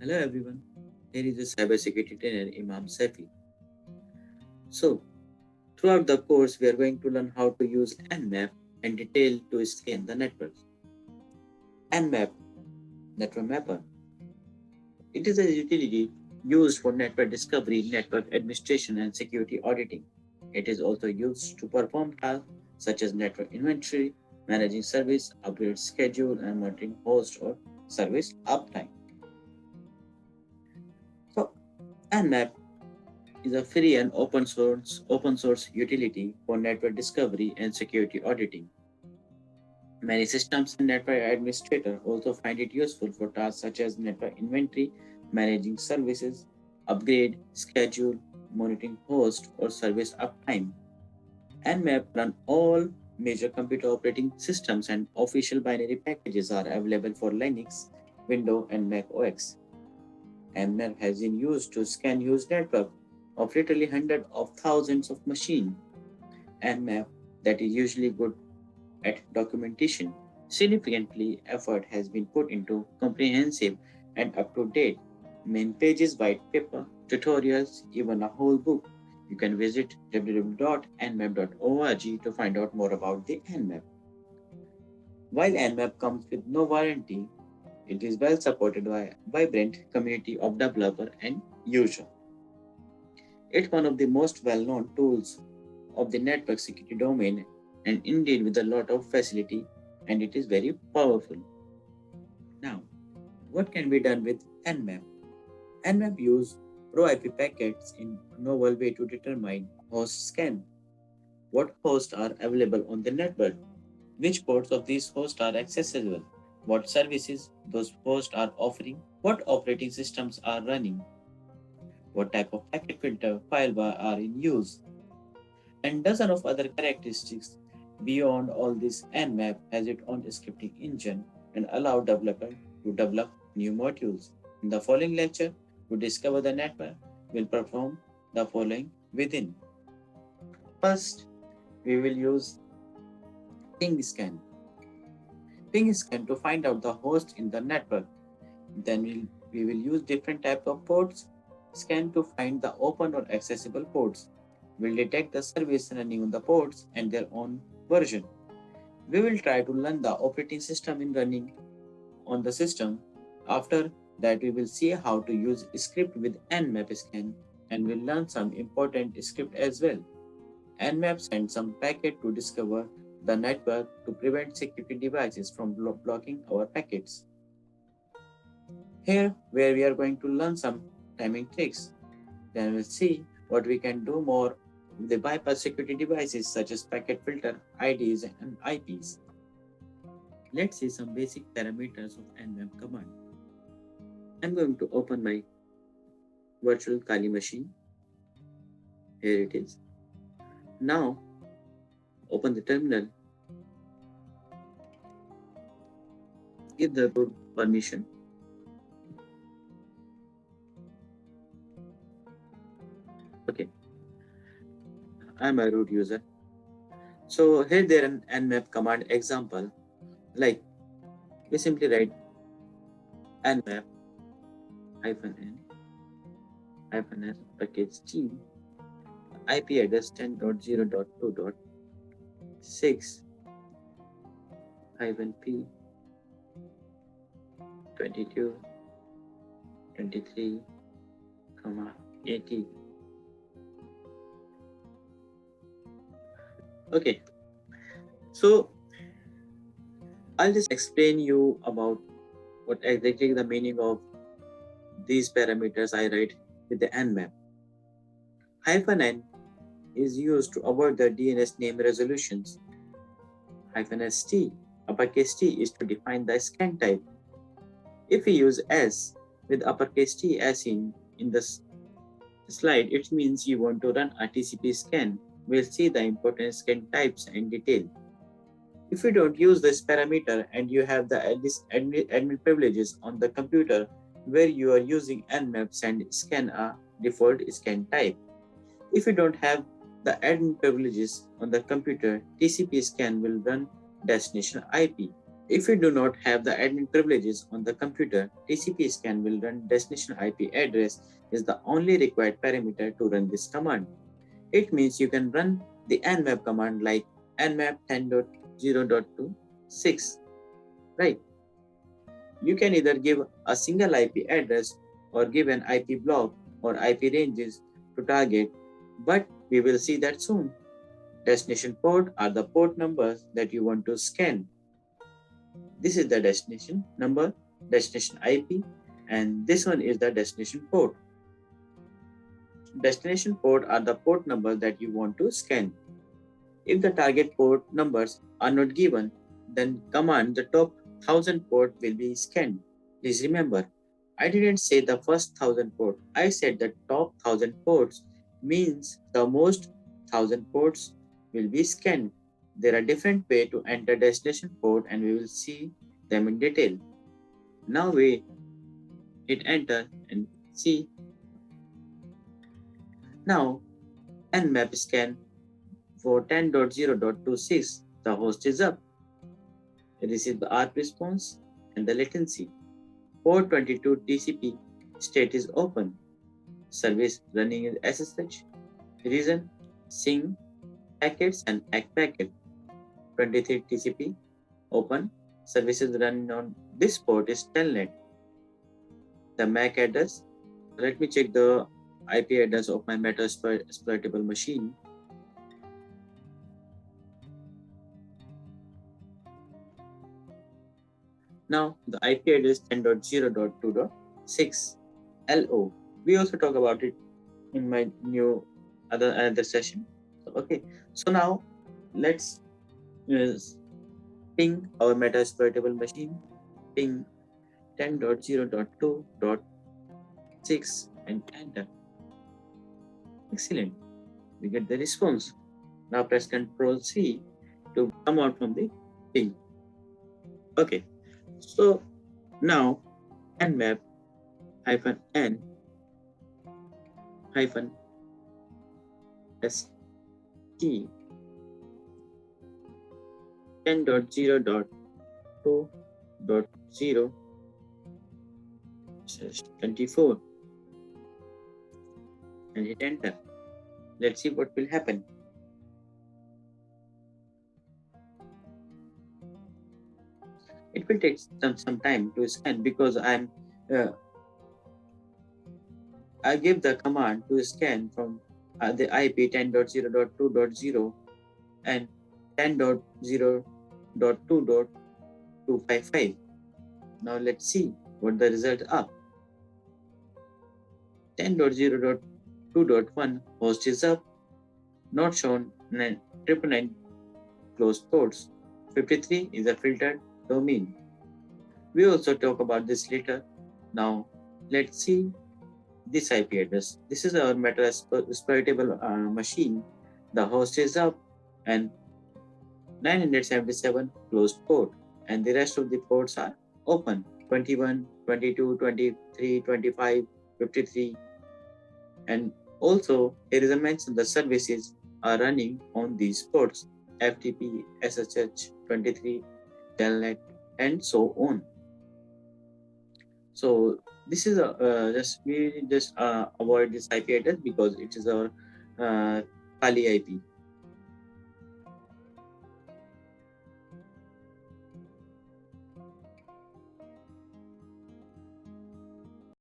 Hello everyone, here is the cybersecurity trainer Imam Safi. So, throughout the course, we are going to learn how to use Nmap and detail to scan the networks. Nmap, Network Mapper. It is a utility used for network discovery, network administration, and security auditing. It is also used to perform tasks such as network inventory, managing service, upgrade schedule, and monitoring host or service uptime. So, Nmap is a free and open source utility for network discovery and security auditing. Many systems and network administrators also find it useful for tasks such as network inventory, managing services, upgrade, schedule, monitoring host or service uptime. Nmap run all major computer operating systems and official binary packages are available for Linux, Windows and Mac OS. Nmap has been used to scan huge network of literally hundreds of thousands of machines. Nmap that is usually good at documentation. Significantly, effort has been put into comprehensive and up-to-date main pages, white paper, tutorials, even a whole book. You can visit www.nmap.org to find out more about the Nmap. While Nmap comes with no warranty, it is well supported by a vibrant community of developers and users. It's one of the most well-known tools of the network security domain and indeed with a lot of facility, and it is very powerful. Now, what can be done with Nmap? Nmap use pro IP packets in a novel way to determine host scan, what hosts are available on the network, which ports of these hosts are accessible, what services those hosts are offering, what operating systems are running, what type of packet filter file bar are in use, and dozen of other characteristics. Beyond all this, Nmap has its own scripting engine and allow developers to develop new modules. In the following lecture, to discover the network, we'll perform the following within. First, we will use ping scan. Ping scan to find out the host in the network. Then we will use different types of ports. Scan to find the open or accessible ports. We'll detect the service running on the ports and their own version. We will try to learn the operating system in running on the system. After that, we will see how to use script with Nmap scan and we'll learn some important script as well. Nmap sends some packet to discover the network to prevent security devices from blocking our packets. Here, where we are going to learn some timing tricks. Then we'll see what we can do more with the bypass security devices such as packet filter, IDs, and IPs. Let's see some basic parameters of Nmap command. I'm going to open my virtual Kali machine. Here it is. Now, open the terminal. Give the root permission. Okay, I'm a root user. So here there an Nmap command example. Like we simply write Nmap -n -s package T IP address 10.0.2.6 -p 22 23 80. Okay, so I'll just explain you about what exactly the meaning of these parameters I write with the Nmap. -n is used to avoid the DNS name resolutions. -st, uppercase T, is to define the scan type. If we use S with uppercase T as in this slide, it means you want to run a TCP scan. We'll see the important scan types in detail. If you don't use this parameter and you have the admin privileges on the computer where you are using Nmaps and scan a default scan type. If you don't have the admin privileges on the computer, TCP scan will run destination IP. If you do not have the admin privileges on the computer, TCP scan will run destination IP address is the only required parameter to run this command. It means you can run the nmap command like nmap 10.0.26, right? You can either give a single IP address or give an IP block or IP ranges to target, but we will see that soon. Destination port are the port numbers that you want to scan. This is the destination number, destination IP, and this one is the destination port. Destination port are the port numbers that you want to scan. If the target port numbers are not given, then command the top 1000 port will be scanned. Please remember, I didn't say the first 1000 port. I said the top 1000 ports means the most 1000 ports will be scanned. There are different ways to enter destination port and we will see them in detail. Now we hit enter and see. Now Nmap scan for 10.0.26, the host is up. Receive the ARP response and the latency. Port 22 TCP state is open. Service running is SSH. Reason SYNC packets and ACK packet. 23 TCP open. Services running on this port is telnet. The MAC address. Let me check the IP address of my meta exploitable machine. Now the IP address 10.0.2.6 LO. We also talk about it in my new another session. Okay, so now let's ping our meta exploitable machine, ping 10.0.2.6 and enter. Excellent. We get the response. Now press Ctrl C to come out from the ping. Okay, so now nmap -n -st 10.0.2.0/24 and hit enter. Let's see what will happen. It will take some time to scan because I give the command to scan from the IP 10.0.2.0 and 10.0.2.255. Now let's see what the results are. 10.0.2.1 host is up, not shown 999 closed ports. 53 is a filtered domain. We also talk about this later. Now let's see this IP address. This is our meta exploitable machine. The host is up and 977 closed port and the rest of the ports are open. 21, 22, 23, 25, 53. And also here is a mention the services are running on these ports: FTP, SSH, 23, Telnet, and so on. So this is we just avoid this IP address because it is our Kali IP.